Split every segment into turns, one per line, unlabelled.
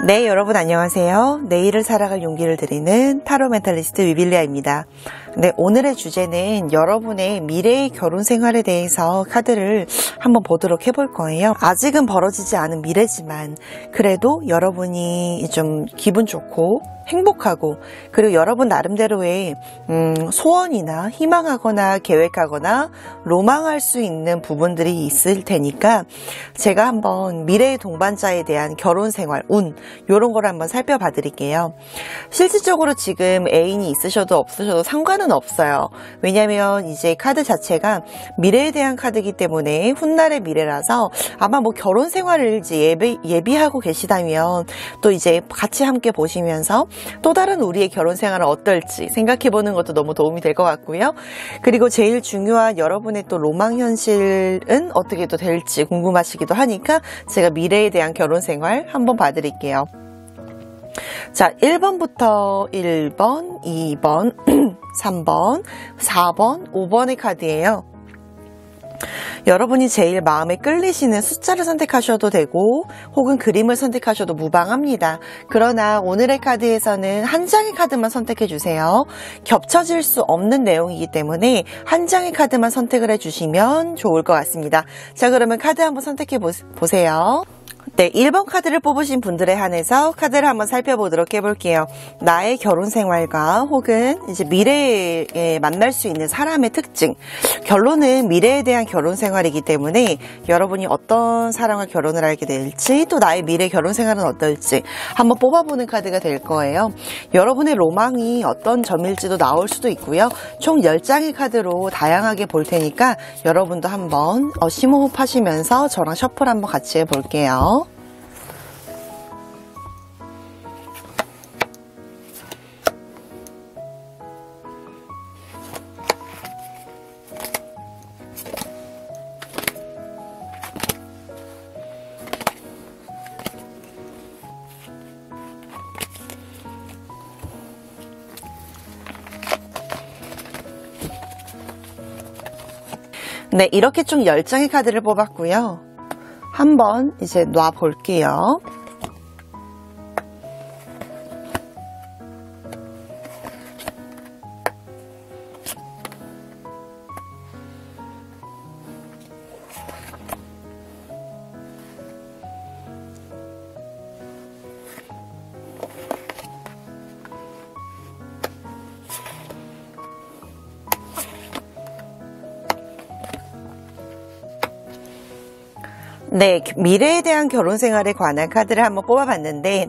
네, 여러분 안녕하세요. 내일을 살아갈 용기를 드리는 타로 멘탈리스트 위빌리아입니다. 네, 오늘의 주제는 여러분의 미래의 결혼 생활에 대해서 카드를 한번 보도록 해볼 거예요. 아직은 벌어지지 않은 미래지만 그래도 여러분이 좀 기분 좋고 행복하고 그리고 여러분 나름대로의 소원이나 희망하거나 계획하거나 로망할 수 있는 부분들이 있을 테니까 제가 한번 미래의 동반자에 대한 결혼 생활, 운 이런 걸 한번 살펴봐 드릴게요. 실질적으로 지금 애인이 있으셔도 없으셔도 상관은 없어요. 왜냐면 이제 카드 자체가 미래에 대한 카드이기 때문에 훗날의 미래라서 아마 뭐 결혼 생활을 이제 예비하고 계시다면 또 이제 같이 함께 보시면서 또 다른 우리의 결혼 생활은 어떨지 생각해 보는 것도 너무 도움이 될 것 같고요. 그리고 제일 중요한 여러분의 또 로망 현실은 어떻게 또 될지 궁금하시기도 하니까 제가 미래에 대한 결혼 생활 한번 봐드릴게요. 자, 1번부터 1번, 2번, 3번, 4번, 5번의 카드예요. 여러분이 제일 마음에 끌리시는 숫자를 선택하셔도 되고 혹은 그림을 선택하셔도 무방합니다. 그러나 오늘의 카드에서는 한 장의 카드만 선택해 주세요. 겹쳐질 수 없는 내용이기 때문에 한 장의 카드만 선택을 해주시면 좋을 것 같습니다. 자, 그러면 카드 한번 선택해 보세요. 네, 1번 카드를 뽑으신 분들에 한해서 카드를 한번 살펴보도록 해볼게요. 나의 결혼 생활과 혹은 이제 미래에 만날 수 있는 사람의 특징. 결론은 미래에 대한 결혼 생활이기 때문에 여러분이 어떤 사람과 결혼을 하게 될지 또 나의 미래 결혼 생활은 어떨지 한번 뽑아보는 카드가 될 거예요. 여러분의 로망이 어떤 점일지도 나올 수도 있고요. 총 10장의 카드로 다양하게 볼 테니까 여러분도 한번 심호흡 하시면서 저랑 셔플 한번 같이 해볼게요. 네, 이렇게 총 10장의 카드를 뽑았고요. 한번 이제 놔 볼게요. 네, 미래에 대한 결혼 생활에 관한 카드를 한번 뽑아봤는데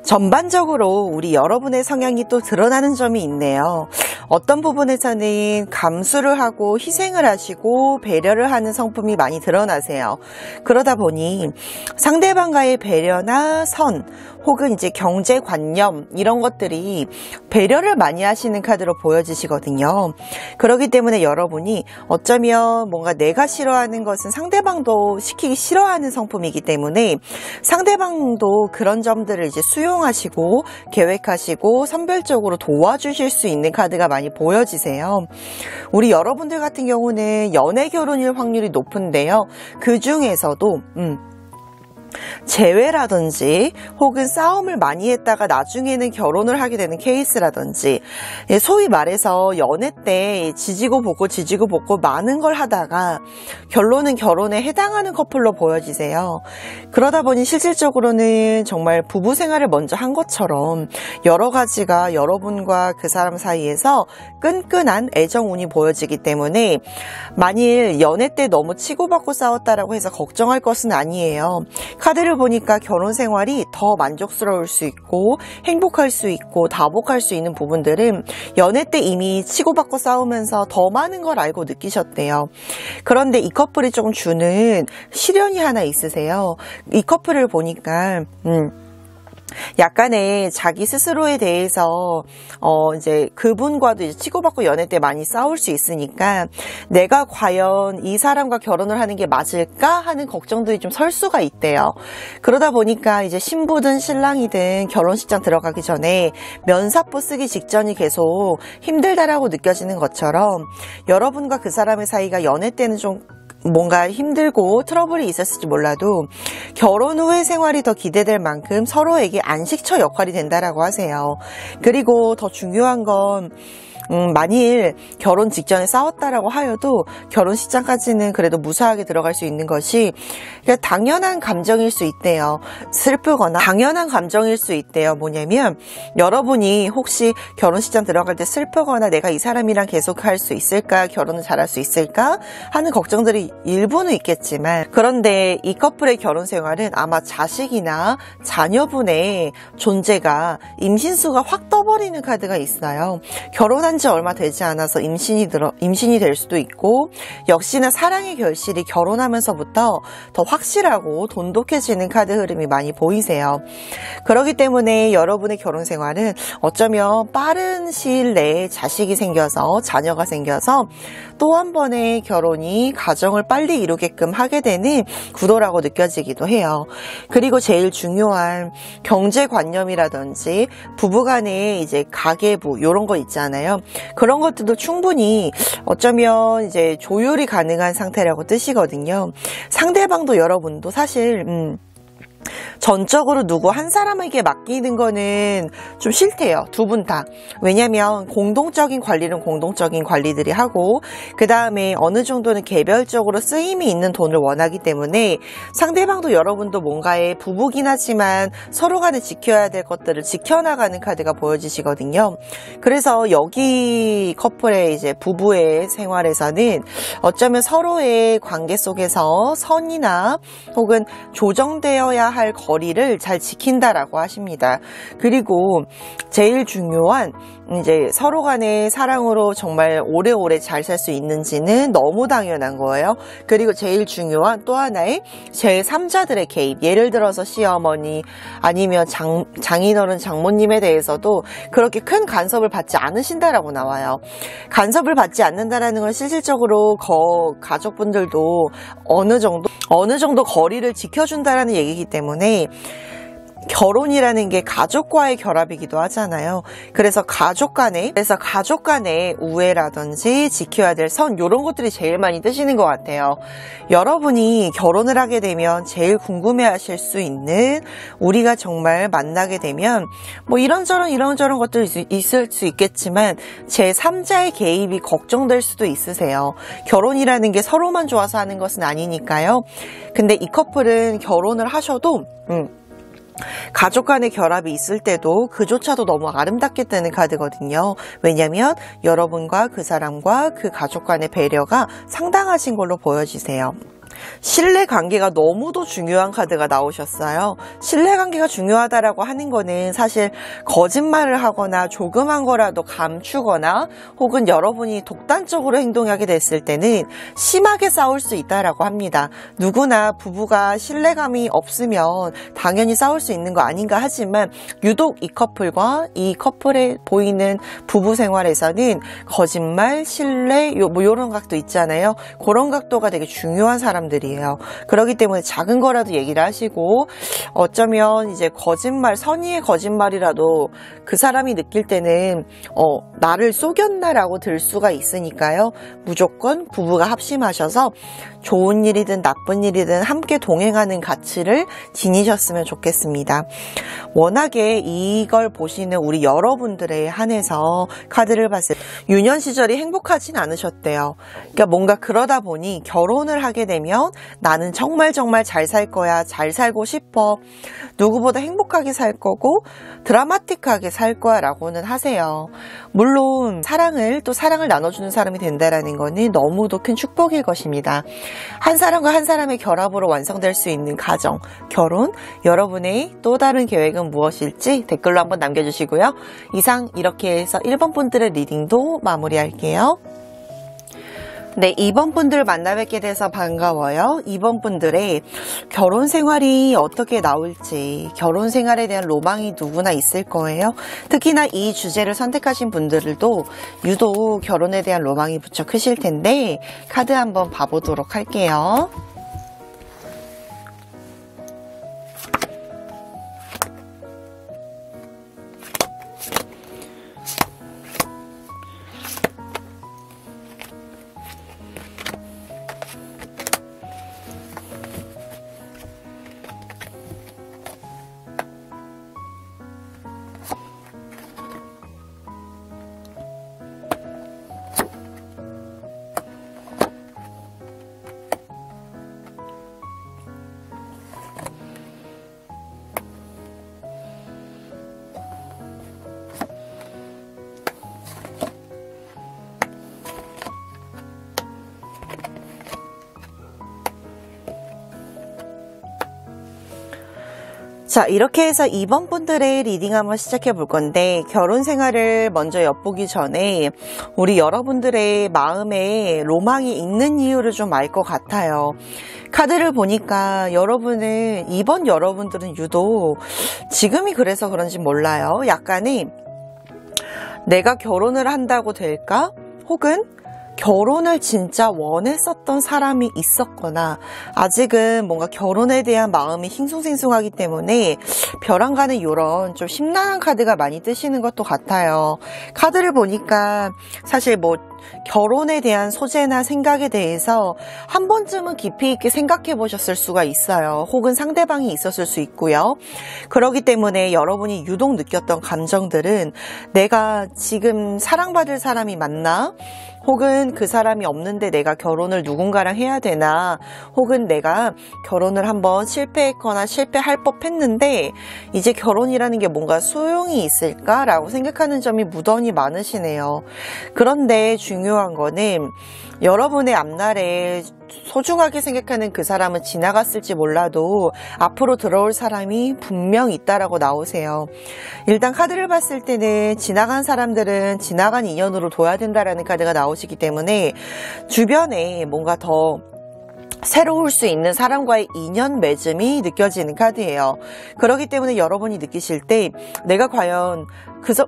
전반적으로 우리 여러분의 성향이 또 드러나는 점이 있네요. 어떤 부분에서는 감수를 하고 희생을 하시고 배려를 하는 성품이 많이 드러나세요. 그러다 보니 상대방과의 배려나 선 혹은 이제 경제관념 이런 것들이 배려를 많이 하시는 카드로 보여지시거든요. 그렇기 때문에 여러분이 어쩌면 뭔가 내가 싫어하는 것은 상대방도 시키기 싫어하는 성품이기 때문에 상대방도 그런 점들을 이제 수용하시고 계획하시고 선별적으로 도와주실 수 있는 카드가 많이 보여지세요. 우리 여러분들 같은 경우는 연애 결혼일 확률이 높은데요. 그 중에서도 재회라든지 혹은 싸움을 많이 했다가 나중에는 결혼을 하게 되는 케이스라든지 소위 말해서 연애 때 지지고 볶고 많은 걸 하다가 결론은 결혼에 해당하는 커플로 보여지세요. 그러다 보니 실질적으로는 정말 부부 생활을 먼저 한 것처럼 여러 가지가 여러분과 그 사람 사이에서 끈끈한 애정운이 보여지기 때문에 만일 연애 때 너무 치고받고 싸웠다라고 해서 걱정할 것은 아니에요. 카드를 보니까 결혼 생활이 더 만족스러울 수 있고 행복할 수 있고 다복할 수 있는 부분들은 연애 때 이미 치고받고 싸우면서 더 많은 걸 알고 느끼셨대요. 그런데 이 커플이 조금 주는 시련이 하나 있으세요. 이 커플을 보니까 약간의 자기 스스로에 대해서 이제 그분과도 이제 치고받고 연애 때 많이 싸울 수 있으니까 내가 과연 이 사람과 결혼을 하는 게 맞을까 하는 걱정들이 좀 설 수가 있대요. 그러다 보니까 이제 신부든 신랑이든 결혼식장 들어가기 전에 면사포 쓰기 직전이 계속 힘들다라고 느껴지는 것처럼 여러분과 그 사람의 사이가 연애 때는 좀 뭔가 힘들고 트러블이 있었을지 몰라도 결혼 후의 생활이 더 기대될 만큼 서로에게 안식처 역할이 된다라고 하세요. 그리고 더 중요한 건 만일 결혼 직전에 싸웠다라고 하여도 결혼식장까지는 그래도 무사하게 들어갈 수 있는 것이 그러니까 당연한 감정일 수 있대요. 슬프거나 당연한 감정일 수 있대요. 뭐냐면 여러분이 혹시 결혼식장 들어갈 때 슬프거나 내가 이 사람이랑 계속할 수 있을까, 결혼을 잘할 수 있을까 하는 걱정들이 일부는 있겠지만, 그런데 이 커플의 결혼 생활은 아마 자식이나 자녀분의 존재가 임신수가 확 떠버리는 카드가 있어요. 결혼한 지 얼마 되지 않아서 임신이 될 수도 있고, 역시나 사랑의 결실이 결혼하면서부터 더 확실하고 돈독해지는 카드 흐름이 많이 보이세요. 그렇기 때문에 여러분의 결혼 생활은 어쩌면 빠른 시일 내에 자식이 생겨서, 자녀가 생겨서 또 한 번의 결혼이 가정을 빨리 이루게끔 하게 되는 구도라고 느껴지기도 해요. 그리고 제일 중요한 경제관념이라든지 부부간의 이제 가계부 이런 거 있잖아요. 그런 것들도 충분히 어쩌면 이제 조율이 가능한 상태라고 뜻이거든요. 상대방도 여러분도 사실 전적으로 누구 한 사람에게 맡기는 거는 좀 싫대요. 두 분 다. 왜냐면 공동적인 관리는 공동적인 관리들이 하고, 그 다음에 어느 정도는 개별적으로 쓰임이 있는 돈을 원하기 때문에 상대방도 여러분도 뭔가의 부부긴 하지만 서로 간에 지켜야 될 것들을 지켜나가는 카드가 보여지시거든요. 그래서 여기 커플의 이제 부부의 생활에서는 어쩌면 서로의 관계 속에서 선이나 혹은 조정되어야 할 거리를 잘 지킨다라고 하십니다. 그리고 제일 중요한 이제 서로 간의 사랑으로 정말 오래오래 잘 살 수 있는지는 너무 당연한 거예요. 그리고 제일 중요한 또 하나의 제3자들의 개입, 예를 들어서 시어머니 아니면 장인어른, 장모님에 대해서도 그렇게 큰 간섭을 받지 않으신다라고 나와요. 간섭을 받지 않는다라는 건 실질적으로 가족분들도 어느 정도 거리를 지켜준다라는 얘기이기 때문에, 결혼이라는 게 가족과의 결합이기도 하잖아요. 그래서 가족 간의 우애라든지 지켜야 될 선, 이런 것들이 제일 많이 뜨시는 것 같아요. 여러분이 결혼을 하게 되면 제일 궁금해하실 수 있는, 우리가 정말 만나게 되면 뭐 이런저런 것들이 있을 수 있겠지만 제3자의 개입이 걱정될 수도 있으세요. 결혼이라는 게 서로만 좋아서 하는 것은 아니니까요. 근데 이 커플은 결혼을 하셔도 가족 간의 결합이 있을 때도 그조차도 너무 아름답게 뜨는 카드거든요. 왜냐하면 여러분과 그 사람과 그 가족 간의 배려가 상당하신 걸로 보여지세요. 신뢰관계가 너무도 중요한 카드가 나오셨어요. 신뢰관계가 중요하다라고 하는 거는 사실 거짓말을 하거나 조그만 거라도 감추거나 혹은 여러분이 독단적으로 행동하게 됐을 때는 심하게 싸울 수 있다라고 합니다. 누구나 부부가 신뢰감이 없으면 당연히 싸울 수 있는 거 아닌가 하지만, 유독 이 커플과 이 커플에 보이는 부부 생활에서는 거짓말, 신뢰, 요런 각도 있잖아요. 그런 각도가 되게 중요한 사람들이에요. 그렇기 때문에 작은 거라도 얘기를 하시고, 어쩌면 이제 거짓말, 선의의 거짓말이라도 그 사람이 느낄 때는 나를 속였나라고 들 수가 있으니까요. 무조건 부부가 합심하셔서 좋은 일이든 나쁜 일이든 함께 동행하는 가치를 지니셨으면 좋겠습니다. 워낙에 이걸 보시는 우리 여러분들에 한해서 카드를 봤을 때 유년 시절이 행복하진 않으셨대요. 그러니까 뭔가 그러다 보니 결혼을 하게 되면 나는 정말 잘 살 거야, 잘 살고 싶어, 누구보다 행복하게 살 거고 드라마틱하게 살 거야 라고는 하세요. 물론 사랑을 나눠주는 사람이 된다라는 거는 너무도 큰 축복일 것입니다. 한 사람과 한 사람의 결합으로 완성될 수 있는 가정, 결혼, 여러분의 또 다른 계획은 무엇일지 댓글로 한번 남겨주시고요. 이상 이렇게 해서 1번 분들의 리딩도 마무리할게요. 네, 2번 분들 만나 뵙게 돼서 반가워요. 2번 분들의 결혼 생활이 어떻게 나올지, 결혼 생활에 대한 로망이 누구나 있을 거예요. 특히나 이 주제를 선택하신 분들도 유독 결혼에 대한 로망이 무척 크실 텐데, 카드 한번 봐보도록 할게요. 자, 이렇게 해서 2번 분들의 리딩 한번 시작해 볼 건데, 결혼 생활을 먼저 엿보기 전에 우리 여러분들의 마음에 로망이 있는 이유를 좀 알 것 같아요. 카드를 보니까 여러분은, 2번 여러분들은 유독 지금이 그래서 그런지 몰라요. 약간의 내가 결혼을 한다고 될까? 혹은 결혼을 진짜 원했었던 사람이 있었거나 아직은 뭔가 결혼에 대한 마음이 싱숭생숭하기 때문에 벼랑간에 이런 좀 심란한 카드가 많이 뜨시는 것도 같아요. 카드를 보니까 사실 뭐 결혼에 대한 소재나 생각에 대해서 한 번쯤은 깊이 있게 생각해 보셨을 수가 있어요. 혹은 상대방이 있었을 수 있고요. 그렇기 때문에 여러분이 유독 느꼈던 감정들은 내가 지금 사랑받을 사람이 맞나? 혹은 그 사람이 없는데 내가 결혼을 누군가랑 해야 되나? 혹은 내가 결혼을 한번 실패했거나 실패할 법했는데 이제 결혼이라는 게 뭔가 소용이 있을까라고 생각하는 점이 무던히 많으시네요. 그런데 중요한 거는 여러분의 앞날에 소중하게 생각하는 그 사람은 지나갔을지 몰라도 앞으로 들어올 사람이 분명 있다라고 나오세요. 일단 카드를 봤을 때는 지나간 사람들은 지나간 인연으로 둬야 된다라는 카드가 나오시기 때문에 주변에 뭔가 더 새로울 수 있는 사람과의 인연 맺음이 느껴지는 카드예요. 그렇기 때문에 여러분이 느끼실 때 내가 과연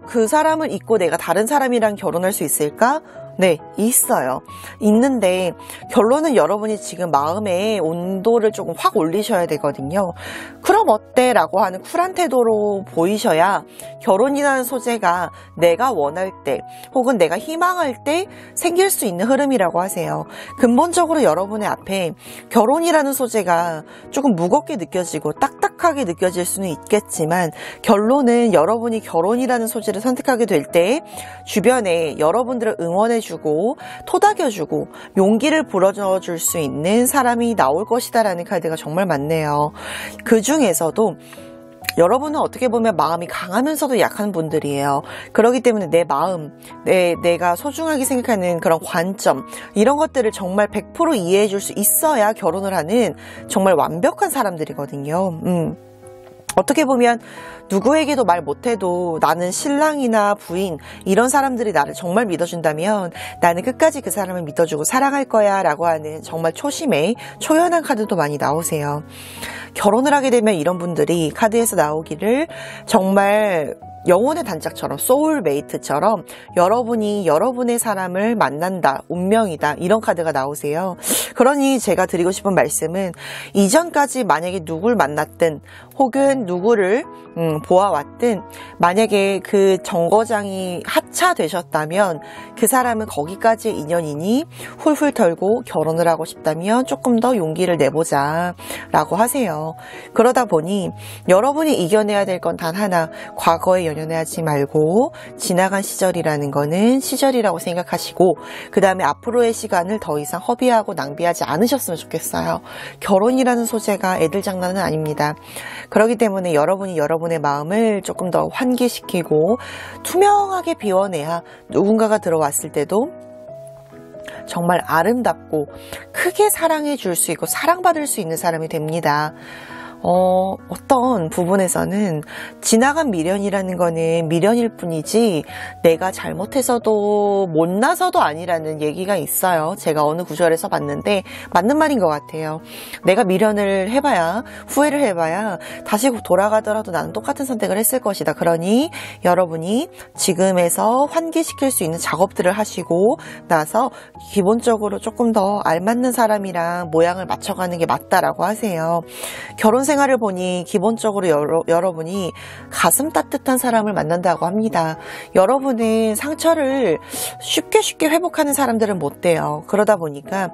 그 사람을 잊고 내가 다른 사람이랑 결혼할 수 있을까? 네, 있어요. 있는데 결론은 여러분이 지금 마음의 온도를 조금 확 올리셔야 되거든요. 그럼 어때? 라고 하는 쿨한 태도로 보이셔야 결혼이라는 소재가 내가 원할 때 혹은 내가 희망할 때 생길 수 있는 흐름이라고 하세요. 근본적으로 여러분의 앞에 결혼이라는 소재가 조금 무겁게 느껴지고 딱딱하게 느껴질 수는 있겠지만 결론은 여러분이 결혼이라는 소재를 선택하게 될 때 주변에 여러분들을 응원해주고 토닥여주고 용기를 불어넣어줄 수 있는 사람이 나올 것이다라는 카드가 정말 많네요. 그 중에서도 여러분은 어떻게 보면 마음이 강하면서도 약한 분들이에요. 그렇기 때문에 내 마음, 내가 소중하게 생각하는 그런 관점 이런 것들을 정말 100% 이해해 줄 수 있어야 결혼을 하는 정말 완벽한 사람들이거든요. 어떻게 보면 누구에게도 말 못해도 나는 신랑이나 부인 이런 사람들이 나를 정말 믿어준다면 나는 끝까지 그 사람을 믿어주고 사랑할 거야 라고 하는 정말 초심의 초연한 카드도 많이 나오세요. 결혼을 하게 되면 이런 분들이 카드에서 나오기를 정말 영혼의 단짝처럼 소울메이트처럼 여러분이 여러분의 사람을 만난다, 운명이다 이런 카드가 나오세요. 그러니 제가 드리고 싶은 말씀은 이전까지 만약에 누굴 만났든 혹은 누구를 보아왔든 만약에 그 정거장이 하차되셨다면 그 사람은 거기까지의 인연이니 훌훌 털고 결혼을 하고 싶다면 조금 더 용기를 내보자 라고 하세요. 그러다 보니 여러분이 이겨내야 될 건 단 하나, 과거에 연연하지 말고 지나간 시절이라는 거는 시절이라고 생각하시고 그 다음에 앞으로의 시간을 더 이상 허비하고 낭비하지 않으셨으면 좋겠어요. 결혼이라는 소재가 애들 장난은 아닙니다. 그렇기 때문에 여러분이 여러분의 마음을 조금 더 환기시키고 투명하게 비워내야 누군가가 들어왔을 때도 정말 아름답고 크게 사랑해 줄 수 있고 사랑받을 수 있는 사람이 됩니다. 어떤 부분에서는 지나간 미련이라는 거는 미련일 뿐이지 내가 잘못해서도 못나서도 아니라는 얘기가 있어요. 제가 어느 구절에서 봤는데 맞는 말인 것 같아요. 내가 미련을 해봐야 후회를 해봐야 다시 돌아가더라도 나는 똑같은 선택을 했을 것이다. 그러니 여러분이 지금에서 환기시킬 수 있는 작업들을 하시고 나서 기본적으로 조금 더 알맞는 사람이랑 모양을 맞춰가는 게 맞다라고 하세요. 결혼 생활을 보니 기본적으로 여러분이 가슴 따뜻한 사람을 만난다고 합니다. 여러분은 상처를 쉽게 회복하는 사람들은 못 돼요. 그러다 보니까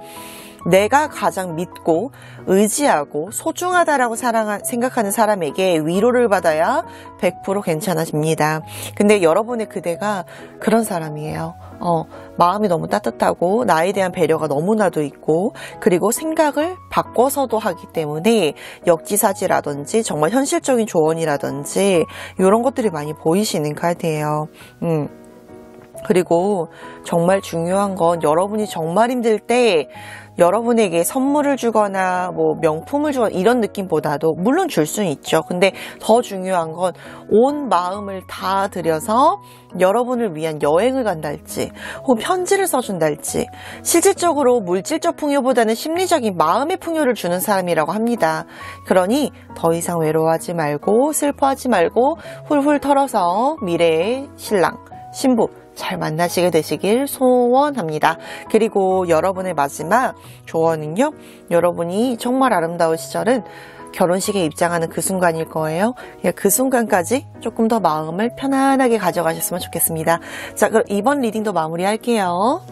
내가 가장 믿고 의지하고 소중하다라고 생각하는 사람에게 위로를 받아야 100% 괜찮아집니다. 근데 여러분의 그대가 그런 사람이에요. 마음이 너무 따뜻하고 나에 대한 배려가 너무나도 있고 그리고 생각을 바꿔서도 하기 때문에 역지사지라든지 정말 현실적인 조언이라든지 이런 것들이 많이 보이시는 카드예요. 그리고 정말 중요한 건 여러분이 정말 힘들 때 여러분에게 선물을 주거나 뭐 명품을 주거나 이런 느낌보다도 물론 줄 수는 있죠. 근데 더 중요한 건 온 마음을 다 들여서 여러분을 위한 여행을 간달지 혹은 편지를 써준달지 실질적으로 물질적 풍요보다는 심리적인 마음의 풍요를 주는 사람이라고 합니다. 그러니 더 이상 외로워하지 말고 슬퍼하지 말고 훌훌 털어서 미래의 신랑, 신부 잘 만나시게 되시길 소원합니다. 그리고 여러분의 마지막 조언은요. 여러분이 정말 아름다운 시절은 결혼식에 입장하는 그 순간일 거예요. 그 순간까지 조금 더 마음을 편안하게 가져가셨으면 좋겠습니다. 자, 그럼 이번 리딩도 마무리할게요.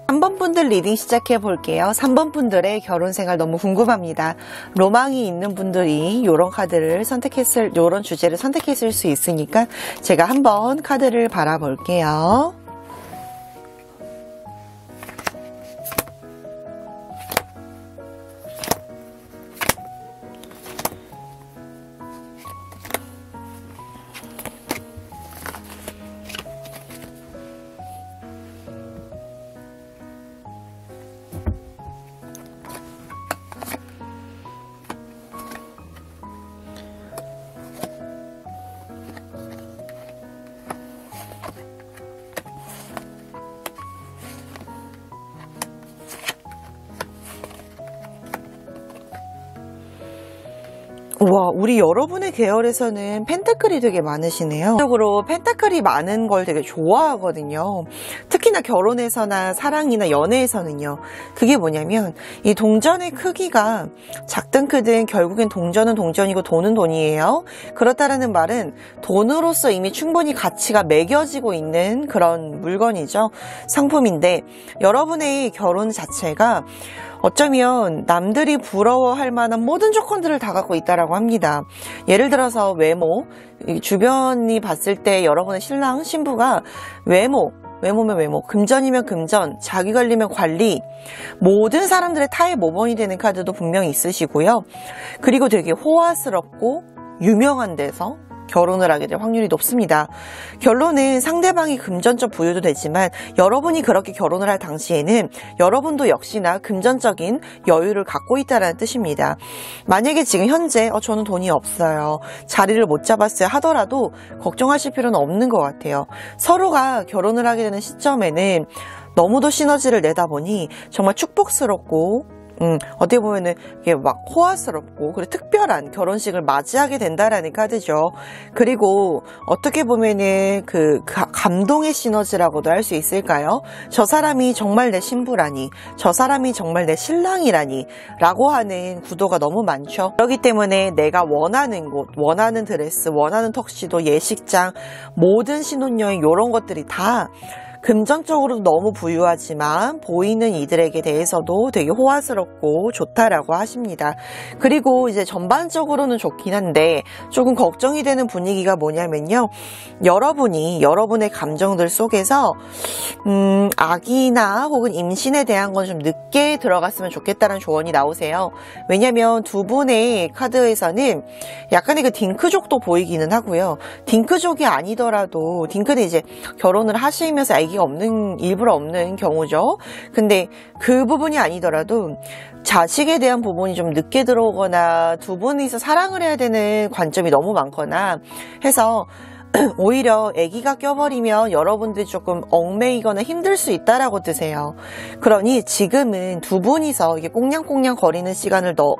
3번 분들 리딩 시작해 볼게요. 3번 분들의 결혼 생활 너무 궁금합니다. 로망이 있는 분들이 이런 카드를 이런 주제를 선택했을 수 있으니까 제가 한번 카드를 바라볼게요. 와, 우리 여러분의 계열에서는 펜타클이 되게 많으시네요. 적으로 펜타클이 많은 걸 되게 좋아하거든요. 특히나 결혼에서나 사랑이나 연애에서는요. 그게 뭐냐면 이 동전의 크기가 작든 크든 결국엔 동전은 동전이고 돈은 돈이에요. 그렇다라는 말은 돈으로서 이미 충분히 가치가 매겨지고 있는 그런 물건이죠. 상품인데 여러분의 결혼 자체가 어쩌면 남들이 부러워할 만한 모든 조건들을 다 갖고 있다라고 합니다. 예를 들어서 외모, 주변이 봤을 때 여러분의 신랑, 신부가 외모면 외모, 금전이면 금전, 자기관리면 관리, 모든 사람들의 타의 모범이 되는 카드도 분명히 있으시고요. 그리고 되게 호화스럽고 유명한 데서 결혼을 하게 될 확률이 높습니다. 결론은 상대방이 금전적 부유도 되지만 여러분이 그렇게 결혼을 할 당시에는 여러분도 역시나 금전적인 여유를 갖고 있다는 뜻입니다. 만약에 지금 현재 저는 돈이 없어요, 자리를 못 잡았어요 하더라도 걱정하실 필요는 없는 것 같아요. 서로가 결혼을 하게 되는 시점에는 너무도 시너지를 내다 보니 정말 축복스럽고 어떻게 보면은 이게 막 호화스럽고 그리고 특별한 결혼식을 맞이하게 된다라는 카드죠. 그리고 어떻게 보면은 그 감동의 시너지라고도 할 수 있을까요? 저 사람이 정말 내 신부라니, 저 사람이 정말 내 신랑이라니 라고 하는 구도가 너무 많죠. 그렇기 때문에 내가 원하는 곳, 원하는 드레스, 원하는 턱시도, 예식장, 모든 신혼여행 이런 것들이 다 금전적으로도 너무 부유하지만 보이는 이들에게 대해서도 되게 호화스럽고 좋다라고 하십니다. 그리고 이제 전반적으로는 좋긴 한데 조금 걱정이 되는 분위기가 뭐냐면요. 여러분의 감정들 속에서 아기나 혹은 임신에 대한 건 좀 늦게 들어갔으면 좋겠다는 조언이 나오세요. 왜냐면 두 분의 카드에서는 약간의 그 딩크족도 보이기는 하고요. 딩크족이 아니더라도 딩크는 이제 결혼을 하시면서 아기가 일부러 없는 경우죠. 근데 그 부분이 아니더라도 자식에 대한 부분이 좀 늦게 들어오거나 두 분이서 사랑을 해야 되는 관점이 너무 많거나 해서 오히려 아기가 껴버리면 여러분들이 조금 얽매이거나 힘들 수 있다라고 드세요. 그러니 지금은 두 분이서 이게 꽁냥꽁냥 거리는 시간을 더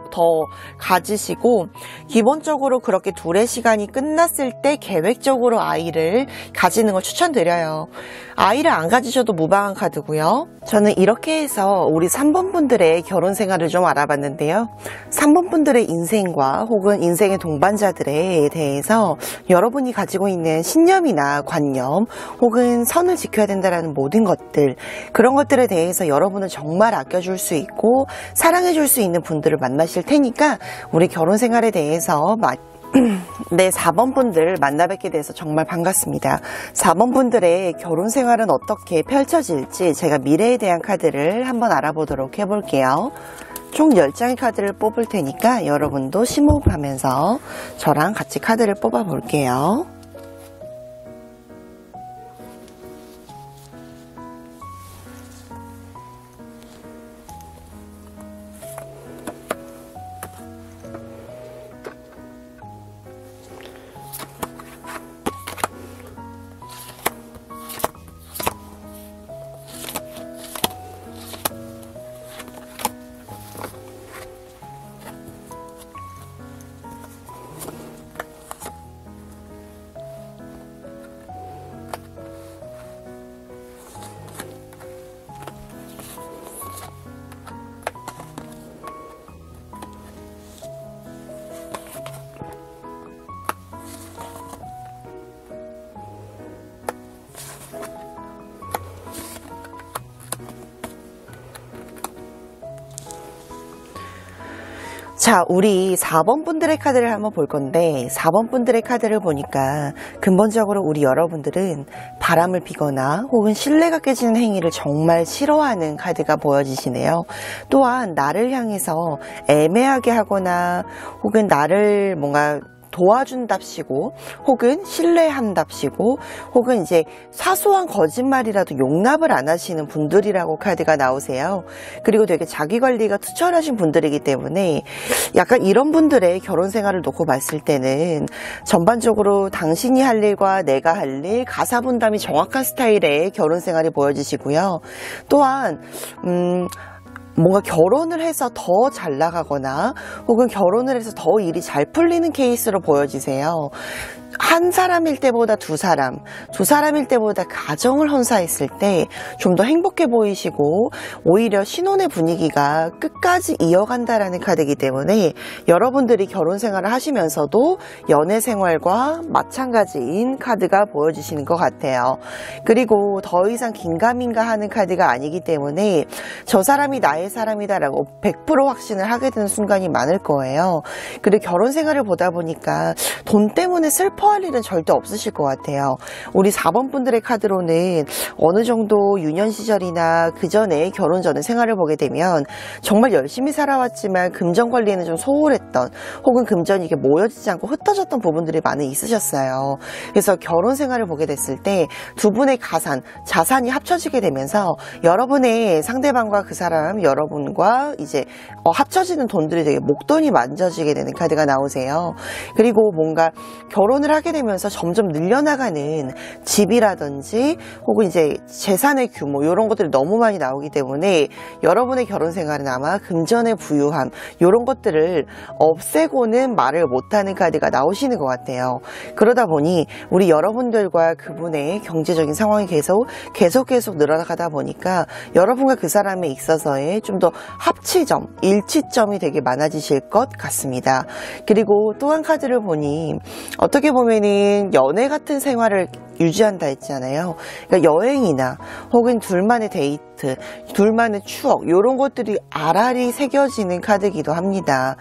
가지시고 기본적으로 그렇게 둘의 시간이 끝났을 때 계획적으로 아이를 가지는 걸 추천드려요. 아이를 안 가지셔도 무방한 카드고요. 저는 이렇게 해서 우리 3번 분들의 결혼 생활을 좀 알아봤는데요. 3번 분들의 인생과 혹은 인생의 동반자들에 대해서 여러분이 가지고 있는 신념이나 관념 혹은 선을 지켜야 된다는 모든 것들, 그런 것들에 대해서 여러분은 정말 아껴줄 수 있고 사랑해줄 수 있는 분들을 만나실 테니까 우리 결혼 생활에 대해서 네, 4번 분들 만나 뵙게 돼서 정말 반갑습니다. 4번 분들의 결혼 생활은 어떻게 펼쳐질지 제가 미래에 대한 카드를 한번 알아보도록 해볼게요. 총 10장의 카드를 뽑을 테니까 여러분도 심호흡하면서 저랑 같이 카드를 뽑아 볼게요. 자, 우리 4번 분들의 카드를 한번 볼 건데 4번 분들의 카드를 보니까 근본적으로 우리 여러분들은 바람을 피거나 혹은 신뢰가 깨지는 행위를 정말 싫어하는 카드가 보여지시네요. 또한 나를 향해서 애매하게 하거나 혹은 나를 뭔가 도와준답시고 혹은 신뢰한답시고 혹은 이제 사소한 거짓말이라도 용납을 안 하시는 분들이라고 카드가 나오세요. 그리고 되게 자기관리가 투철하신 분들이기 때문에 약간 이런 분들의 결혼 생활을 놓고 봤을 때는 전반적으로 당신이 할 일과 내가 할 일, 가사 분담이 정확한 스타일의 결혼 생활이 보여지시고요. 또한 뭔가 결혼을 해서 더 잘 나가거나 혹은 결혼을 해서 더 일이 잘 풀리는 케이스로 보여지세요. 한 사람일 때보다 두 사람일 때보다 가정을 헌사했을 때 좀 더 행복해 보이시고 오히려 신혼의 분위기가 끝까지 이어간다라는 카드이기 때문에 여러분들이 결혼 생활을 하시면서도 연애 생활과 마찬가지인 카드가 보여주시는 것 같아요. 그리고 더 이상 긴가민가 하는 카드가 아니기 때문에 저 사람이 나의 사람이다라고 100% 확신을 하게 되는 순간이 많을 거예요. 그리고 결혼 생활을 보다 보니까 돈 때문에 슬퍼할 일은 절대 없으실 것 같아요. 우리 4번 분들의 카드로는 어느 정도 유년 시절이나 그 전에 결혼 전에 생활을 보게 되면 정말 열심히 살아왔지만 금전 관리에는 좀 소홀했던 혹은 금전이 이게 모여지지 않고 흩어졌던 부분들이 많이 있으셨어요. 그래서 결혼 생활을 보게 됐을 때 두 분의 자산이 합쳐지게 되면서 여러분의 상대방과 그 사람, 여러분과 이제 합쳐지는 돈들이 되게 목돈이 만져지게 되는 카드가 나오세요. 그리고 뭔가 결혼을 하게 되면서 점점 늘려나가는 집이라든지 혹은 이제 재산의 규모 이런 것들이 너무 많이 나오기 때문에 여러분의 결혼 생활은 아마 금전의 부유함 이런 것들을 없애고는 말을 못하는 카드가 나오시는 것 같아요. 그러다 보니 우리 여러분들과 그분의 경제적인 상황이 계속 늘어나가다 보니까 여러분과 그 사람에 있어서의 좀 더 합치점, 일치점이 되게 많아지실 것 같습니다. 그리고 또 한 카드를 보니 어떻게 보면은 연애 같은 생활을 유지한다 했잖아요. 그러니까 여행이나 혹은 둘만의 데이트, 둘만의 추억 이런 것들이 알알이 새겨지는 카드이기도 합니다.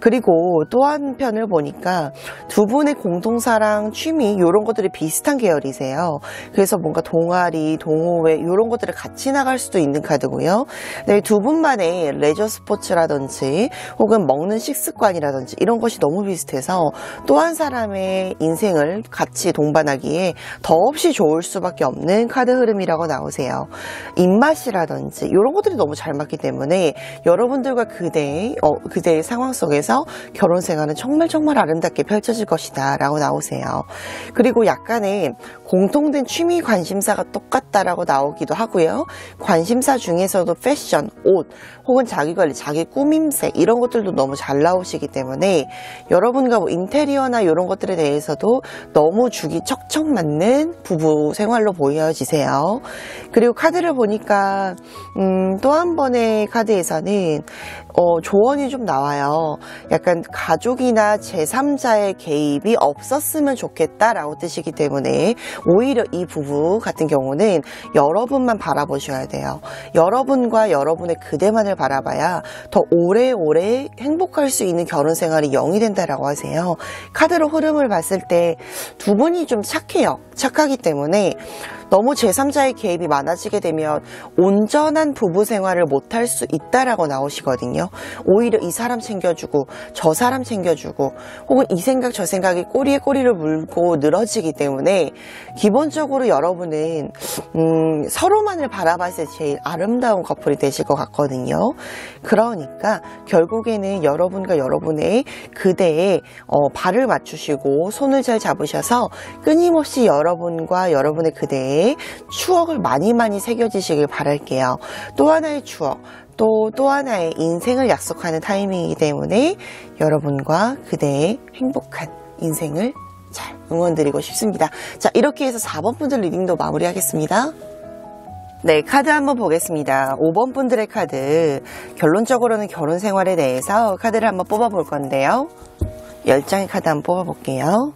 그리고 또 한편을 보니까 두 분의 공동사랑, 취미 이런 것들이 비슷한 계열이세요. 그래서 뭔가 동아리, 동호회 이런 것들을 같이 나갈 수도 있는 카드고요. 네, 두 분만의 레저 스포츠라든지 혹은 먹는 식습관이라든지 이런 것이 너무 비슷해서 또 한 사람의 인생을 같이 동반하기에 더없이 좋을 수밖에 없는 카드 흐름이라고 나오세요. 입맛이라든지 이런 것들이 너무 잘 맞기 때문에 여러분들과 그대의 상황 속에서 결혼 생활은 정말 아름답게 펼쳐질 것이다 라고 나오세요. 그리고 약간의 공통된 취미 관심사가 똑같다라고 나오기도 하고요. 관심사 중에서도 패션, 옷 혹은 자기관리, 자기 꾸밈새 이런 것들도 너무 잘 나오시기 때문에 여러분과 뭐 인테리어나 이런 것들에 대해서도 너무 죽이 척척 맞는 부부 생활로 보여지세요. 그리고 카드를 보니까 또 한 번의 카드에서는 조언이 좀 나와요. 약간 가족이나 제3자의 개입이 없었으면 좋겠다라고 뜻이기 때문에 오히려 이 부부 같은 경우는 여러분만 바라보셔야 돼요. 여러분과 여러분의 그대만을 바라봐야 더 오래오래 행복할 수 있는 결혼 생활이 영이 된다라고 하세요. 카드로 흐름을 봤을 때 두 분이 좀 착해요. 착하기 때문에 너무 제3자의 개입이 많아지게 되면 온전한 부부 생활을 못할 수 있다라고 나오시거든요. 오히려 이 사람 챙겨주고 저 사람 챙겨주고 혹은 이 생각 저 생각이 꼬리에 꼬리를 물고 늘어지기 때문에 기본적으로 여러분은 서로만을 바라봤을 때 제일 아름다운 커플이 되실 것 같거든요. 그러니까 결국에는 여러분과 여러분의 그대의 발을 맞추시고 손을 잘 잡으셔서 끊임없이 여러분과 여러분의 그대의 추억을 많이 새겨지시길 바랄게요. 또 하나의 추억, 또 하나의 인생을 약속하는 타이밍이기 때문에 여러분과 그대의 행복한 인생을 잘 응원드리고 싶습니다. 자, 이렇게 해서 4번 분들 리딩도 마무리하겠습니다. 네, 카드 한번 보겠습니다. 5번 분들의 카드, 결론적으로는 결혼 생활에 대해서 카드를 한번 뽑아볼 건데요. 10장의 카드 한번 뽑아볼게요.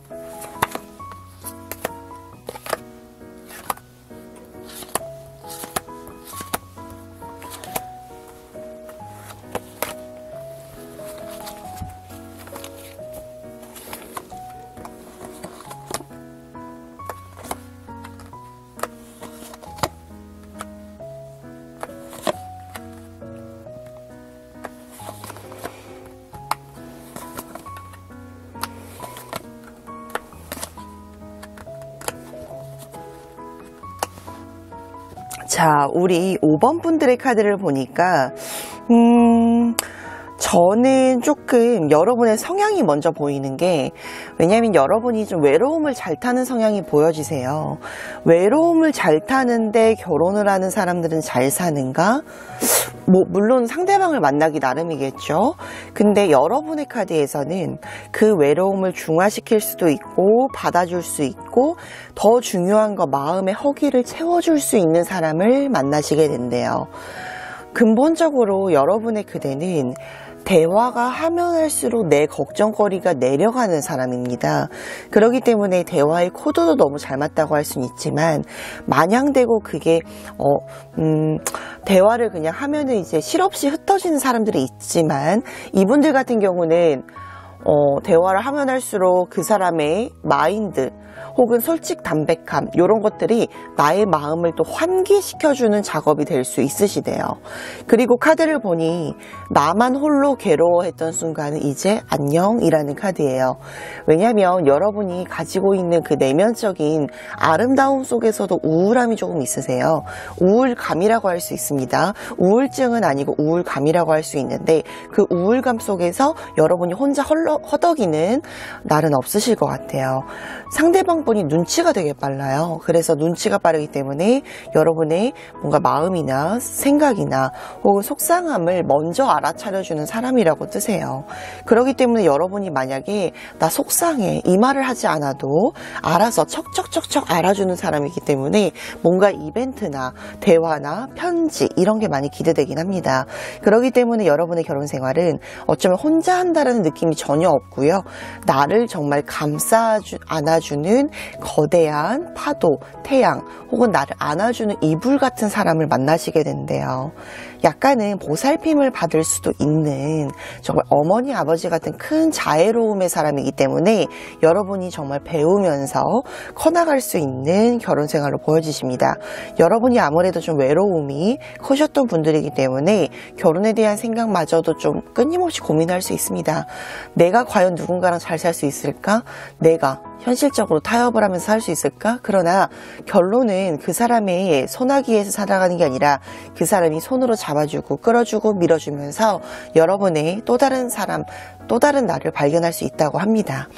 자, 우리 5번 분들의 카드를 보니까 저는 조금 여러분의 성향이 먼저 보이는 게, 왜냐하면 여러분이 좀 외로움을 잘 타는 성향이 보여지세요. 외로움을 잘 타는데 결혼을 하는 사람들은 잘 사는가? 물론 상대방을 만나기 나름이겠죠. 근데 여러분의 카드에서는 그 외로움을 중화시킬 수도 있고 받아줄 수 있고, 더 중요한 거 마음의 허기를 채워줄 수 있는 사람을 만나시게 된대요. 근본적으로 여러분의 그대는 대화가 하면 할수록 내 걱정거리가 내려가는 사람입니다. 그렇기 때문에 대화의 코드도 너무 잘 맞다고 할 수는 있지만, 마냥되고 그게 대화를 그냥 하면은 이제 실없이 흩어지는 사람들이 있지만, 이분들 같은 경우는 대화를 하면 할수록 그 사람의 마인드 혹은 솔직 담백함, 이런 것들이 나의 마음을 또 환기시켜주는 작업이 될 수 있으시대요. 그리고 카드를 보니 나만 홀로 괴로워했던 순간은 이제 안녕이라는 카드예요. 왜냐하면 여러분이 가지고 있는 그 내면적인 아름다움 속에서도 우울함이 조금 있으세요. 우울감이라고 할 수 있습니다. 우울증은 아니고 우울감이라고 할 수 있는데, 그 우울감 속에서 여러분이 혼자 허덕이는 날은 없으실 것 같아요. 상대방 분이 눈치가 되게 빨라요. 그래서 눈치가 빠르기 때문에 여러분의 뭔가 마음이나 생각이나 혹은 속상함을 먼저 알아차려주는 사람이라고 뜨세요. 그렇기 때문에 여러분이 만약에 나 속상해 이 말을 하지 않아도 알아서 척척척척 알아주는 사람이기 때문에 뭔가 이벤트나 대화나 편지 이런 게 많이 기대되긴 합니다. 그렇기 때문에 여러분의 결혼 생활은 어쩌면 혼자 한다는 느낌이 전혀 없고요. 나를 정말 안아주는 거대한 파도, 태양 혹은 나를 안아주는 이불 같은 사람을 만나시게 된대요. 약간은 보살핌을 받을 수도 있는 정말 어머니 아버지 같은 큰 자애로움의 사람이기 때문에 여러분이 정말 배우면서 커나갈 수 있는 결혼 생활로 보여지십니다. 여러분이 아무래도 좀 외로움이 크셨던 분들이기 때문에 결혼에 대한 생각마저도 좀 끊임없이 고민할 수 있습니다. 내가 과연 누군가랑 잘 살 수 있을까? 내가 현실적으로 타협을 하면서 살 수 있을까? 그러나 결론은 그 사람의 손아귀에서 살아가는 게 아니라 그 사람이 손으로 잡아주고 끌어주고 밀어주면서 여러분의 또 다른 사람, 또 다른 나를 발견할 수 있다고 합니다.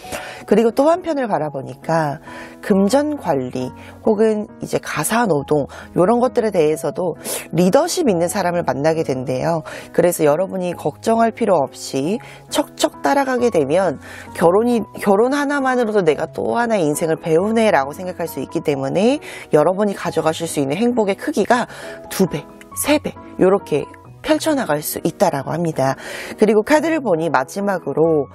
그리고 또 한편을 바라보니까 금전 관리 혹은 이제 가사 노동 이런 것들에 대해서도 리더십 있는 사람을 만나게 된대요. 그래서 여러분이 걱정할 필요 없이 척척 따라가게 되면 결혼 하나만으로도 내가 또 하나의 인생을 배우네 라고 생각할 수 있기 때문에 여러분이 가져가실 수 있는 행복의 크기가 2배, 3배 이렇게 펼쳐나갈 수 있다라고 합니다. 그리고 카드를 보니 마지막으로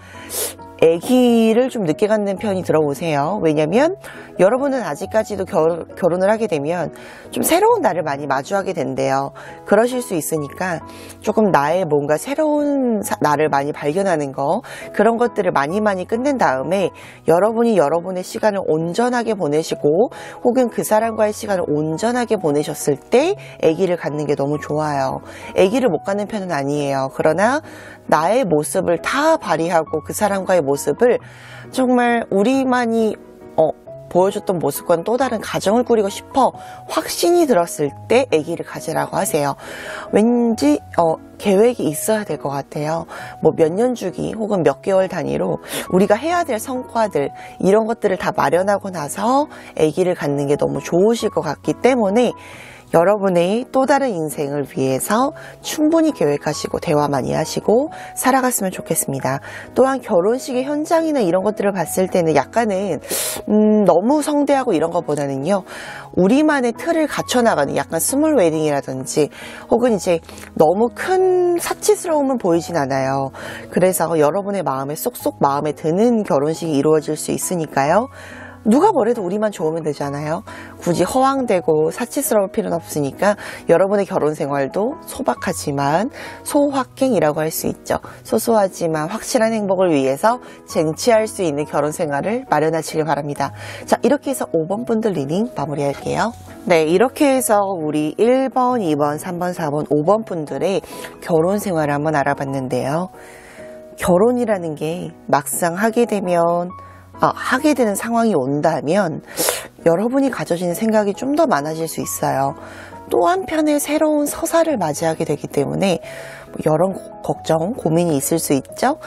아기를 좀 늦게 갖는 편이 들어오세요. 왜냐면 여러분은 아직까지도 결혼을 하게 되면 좀 새로운 나를 많이 마주하게 된대요. 그러실 수 있으니까 조금 나의 뭔가 새로운 나를 많이 발견하는 거, 그런 것들을 많이 끝낸 다음에 여러분이 여러분의 시간을 온전하게 보내시고 혹은 그 사람과의 시간을 온전하게 보내셨을 때 아기를 갖는 게 너무 좋아요. 아기를 못 갖는 편은 아니에요. 그러나 나의 모습을 다 발휘하고 그 사람과의 모습을 정말 우리만이 보여줬던 모습과는 또 다른 가정을 꾸리고 싶어 확신이 들었을 때 아기를 가지라고 하세요. 왠지 계획이 있어야 될 것 같아요. 뭐 몇 년 주기 혹은 몇 개월 단위로 우리가 해야 될 성과들 이런 것들을 다 마련하고 나서 아기를 갖는 게 너무 좋으실 것 같기 때문에 여러분의 또 다른 인생을 위해서 충분히 계획하시고 대화 많이 하시고 살아갔으면 좋겠습니다. 또한 결혼식의 현장이나 이런 것들을 봤을 때는 약간은 너무 성대하고 이런 것보다는요, 우리만의 틀을 갖춰나가는 약간 스몰 웨딩이라든지 혹은 이제 너무 큰 사치스러움은 보이진 않아요. 그래서 여러분의 마음에 쏙쏙 마음에 드는 결혼식이 이루어질 수 있으니까요. 누가 뭐래도 우리만 좋으면 되잖아요. 굳이 허황되고 사치스러울 필요는 없으니까 여러분의 결혼 생활도 소박하지만 소확행이라고 할 수 있죠. 소소하지만 확실한 행복을 위해서 쟁취할 수 있는 결혼 생활을 마련하시길 바랍니다. 자, 이렇게 해서 5번 분들 리딩 마무리할게요. 네, 이렇게 해서 우리 1번, 2번, 3번, 4번, 5번 분들의 결혼 생활을 한번 알아봤는데요. 결혼이라는 게 막상 하게 되는 상황이 온다면 여러분이 가져지는 생각이 좀 더 많아질 수 있어요. 또 한편의 새로운 서사를 맞이하게 되기 때문에 여러 걱정, 고민이 있을 수 있죠.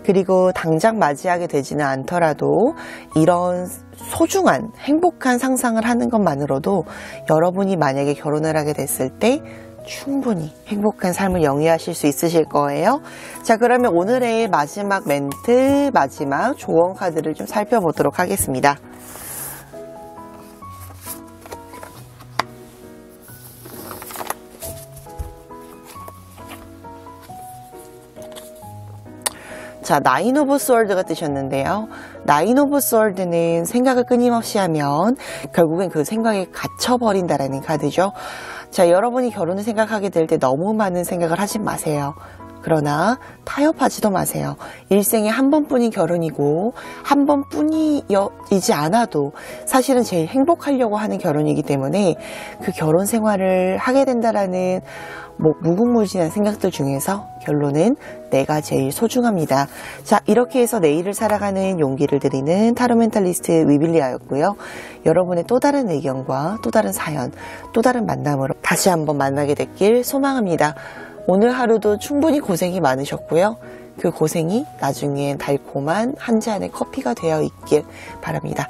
그리고 당장 맞이하게 되지는 않더라도 이런 소중한 행복한 상상을 하는 것만으로도 여러분이 만약에 결혼을 하게 됐을 때 충분히 행복한 삶을 영위하실 수 있으실 거예요. 자, 그러면 오늘의 마지막 멘트, 마지막 조언 카드를 좀 살펴보도록 하겠습니다. 자, 나인 오브 스월드가 뜨셨는데요. 나인 오브 스월드는 생각을 끊임없이 하면 결국엔 그 생각에 갇혀버린다라는 카드죠. 자, 여러분이 결혼을 생각하게 될 때 너무 많은 생각을 하지 마세요. 그러나 타협하지도 마세요. 일생에 한 번뿐인 결혼이고 한 번뿐이지 않아도 사실은 제일 행복하려고 하는 결혼이기 때문에 그 결혼 생활을 하게 된다라는 무궁무진한 생각들 중에서 결론은 내가 제일 소중합니다. 자, 이렇게 해서 내일을 살아가는 용기를 드리는 타로 멘탈리스트 위빌리아였고요. 여러분의 또 다른 의견과 또 다른 사연, 또 다른 만남으로 다시 한번 만나게 됐길 소망합니다. 오늘 하루도 충분히 고생이 많으셨고요. 그 고생이 나중엔 달콤한 한 잔의 커피가 되어 있길 바랍니다.